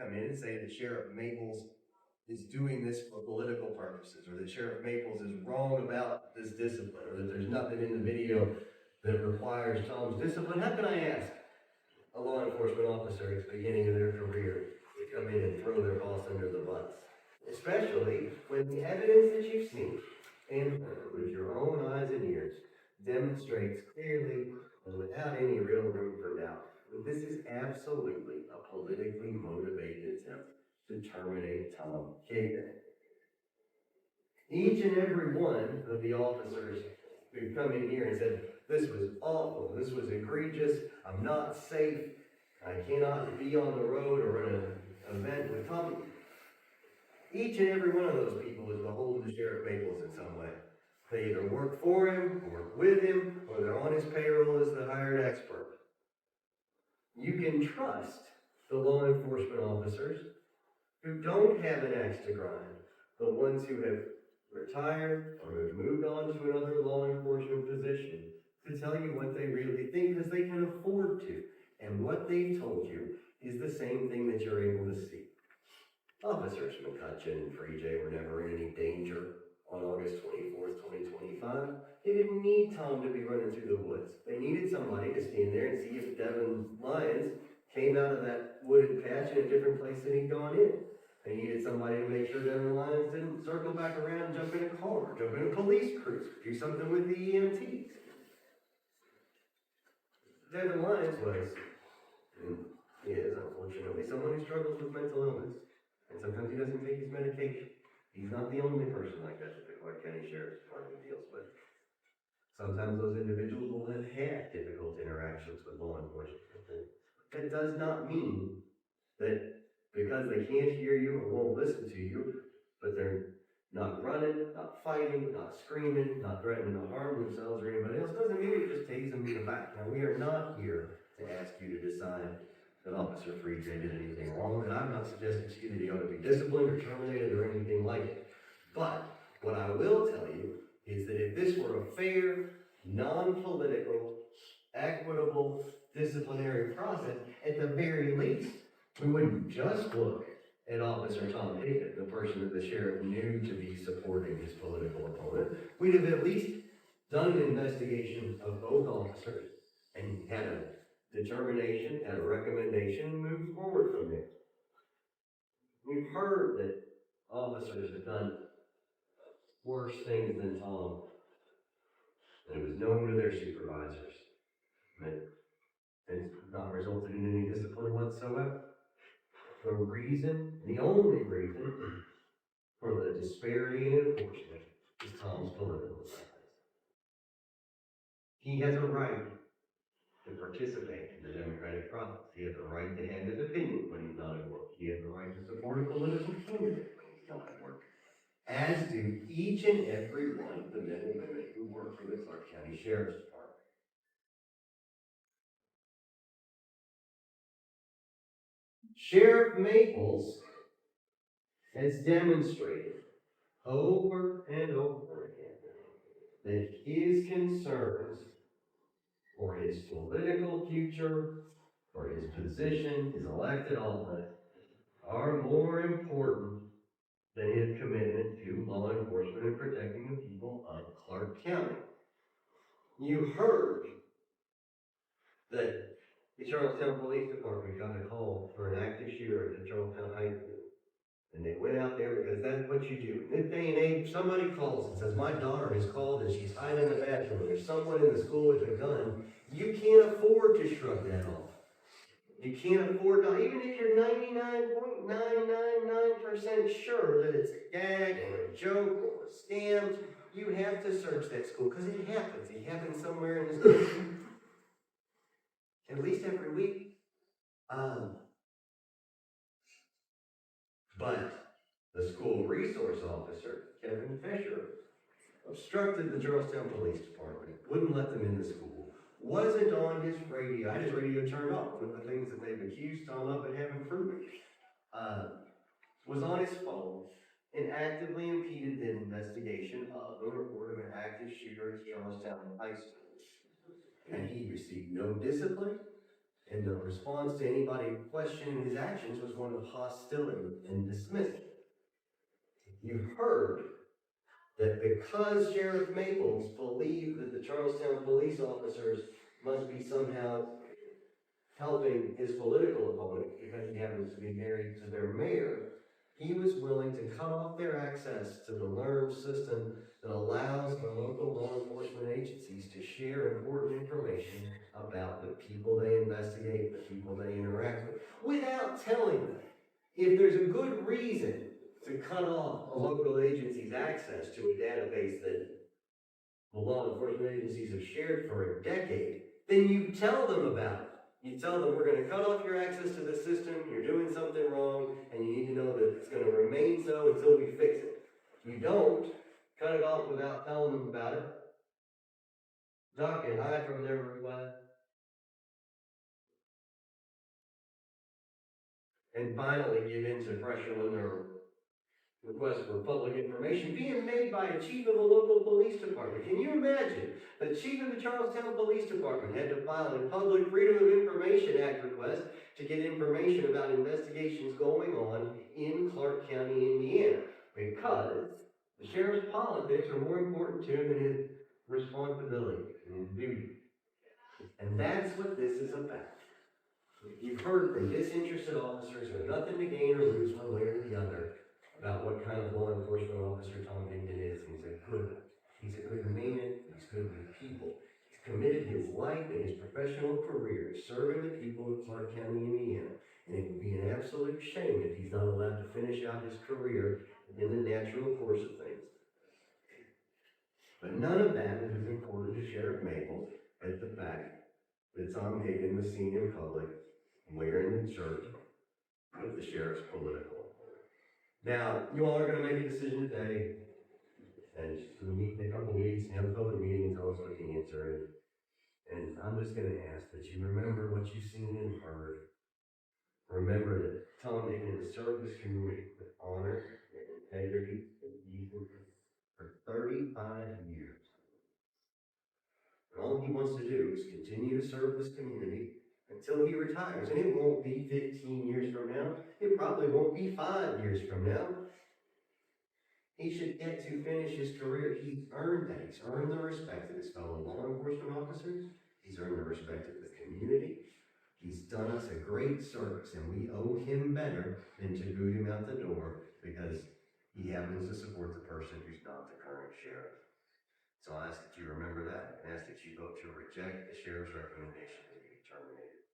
come in and say that Sheriff Maples is doing this for political purposes, or that Sheriff Maples is wrong about this discipline, or that there's nothing in the video that requires Tom's discipline, how can I ask a law enforcement officer at the beginning of their career to come in and throw their boss under the bus? Especially when the evidence that you've seen and heard with your own eyes and ears demonstrates clearly and without any real room for doubt that this is absolutely a politically motivated attempt to terminate Tom Higdon. Each and every one of the officers who come in here and said, this was awful, this was egregious, I'm not safe, I cannot be on the road or in an event with Tom. Each and every one of those people is beholden to Sheriff Maples in some way. They either work for him, work with him, or they're on his payroll as the hired expert. You can trust the law enforcement officers who don't have an axe to grind, the ones who have retired or have moved on to another law enforcement position, to tell you what they really think because they can afford to. And what they've told you is the same thing that you're able to see. Officers McCutcheon and Free J were never in any danger on August 24th, 2025. They didn't need Tom to be running through the woods. They needed somebody to stand there and see if Devin Lyons came out of that wooded patch in a different place than he'd gone in. They needed somebody to make sure Devin Lyons didn't circle back around and jump in a car, jump in a police cruiser, do something with the EMTs. Devin Lyons was, and is unfortunately, someone who struggles with mental illness. And sometimes he doesn't take his medication. He's not the only person like that the Clark County Sheriff's Department deals with. Sometimes those individuals will have had difficult interactions with law enforcement. That does not mean that because they can't hear you or won't listen to you, but they're not running, not fighting, not screaming, not threatening to harm themselves or anybody else, doesn't mean you just tase them in the back. Now, we are not here to ask you to decide that Officer Free J did anything wrong, and I'm not suggesting to you that he ought to be disciplined or terminated or anything like it. But what I will tell you is that if this were a fair, non-political, equitable, disciplinary process, at the very least, we wouldn't just look at Officer Tom Higdon, the person that the sheriff knew to be supporting his political opponent. We'd have at least done an investigation of both officers and had a determination, had a recommendation, and moved forward from there. We've heard that officers have done worse things than Tom, and it was known to their supervisors. It's not resulted in any discipline whatsoever. The only reason for the disparity in enforcement is Tom's political side. He has a right to participate in the democratic process. He has a right to have his opinion when he's not at work. He has a right to support a political candidate when he's not at work. As do each and every one of the men and women who work for the Clark County Sheriff's Department. Sheriff Maples has demonstrated over and over again that his concerns for his political future, for his position, his elected office, are more important than his commitment to law enforcement and protecting the people of Clark County. You heard that the Charlestown Police Department got a call for an active shooter at the Charlestown High School. And they went out there because that's what you do. In this day and age, somebody calls and says, my daughter is called and she's hiding in the bathroom. There's someone in the school with a gun. You can't afford to shrug that off. You can't afford to, even if you're 99.999% sure that it's a gag or a joke or a scam, you have to search that school because it happens. It happens somewhere in this country. At least every week. But the school resource officer, Kevin Fisher, obstructed the Charlestown Police Department, wouldn't let them in the school, wasn't on his radio, had his radio turned off, one of the things that they've accused Tom of and haven't proven, was on his phone and actively impeded the investigation of the report of an active shooter at Charlestown High School. And he received no discipline, And the response to anybody questioning his actions was one of hostility and dismissal. You've heard that because Sheriff Maples believed that the Charlestown police officers must be somehow helping his political opponent because he happens to be married to their mayor, he was willing to cut off their access to the LERM system that allows the local law enforcement agencies to share important information about the people they investigate, the people they interact with, without telling them. If there's a good reason to cut off a local agency's access to a database that the law enforcement agencies have shared for a decade, then you tell them about it. You tell them, we're going to cut off your access to the system, you're doing something wrong, and you need to know that it's going to remain so until we fix it. You don't cut it off without telling them about it. Duck and hide from their request. And finally, give in to pressure when their request for public information being made by a chief of a local police department. Can you imagine? The chief of the Charlestown Police Department had to file a Public Freedom of Information Act request to get information about investigations going on in Clark County, Indiana, because the sheriff's politics are more important to him than his responsibility and his duty. And that's what this is about. You've heard from disinterested officers who have nothing to gain or lose one way or the other about what kind of law enforcement officer Tom Higdon is. He's a good man, he's good with people. He's committed his life and his professional career serving the people of Clark County, Indiana. And it would be an absolute shame if he's not allowed to finish out his career in the natural course of things. But none of that is as important to Sheriff Maples as the fact that Tom Higdon was seen in public wearing the shirt with the sheriff's political. Now, you all are going to make a decision today, and we'll meet in a couple of weeks and have a public meeting and tell us what the answer is. And I'm just going to ask that you remember what you've seen and heard. Remember that Tom Higdon has served this community with honor and integrity and decency for 35 years. And all he wants to do is continue to serve this community until he retires. And it won't be 15 years from now. It probably won't be 5 years from now. He should get to finish his career. He's earned that. He's earned the respect of his fellow law enforcement officers. He's earned the respect of the community. He's done us a great service, and we owe him better than to boot him out the door because he happens to support the person who's not the current sheriff. So I ask that you remember that, and ask that you vote to reject the sheriff's recommendation to be terminated.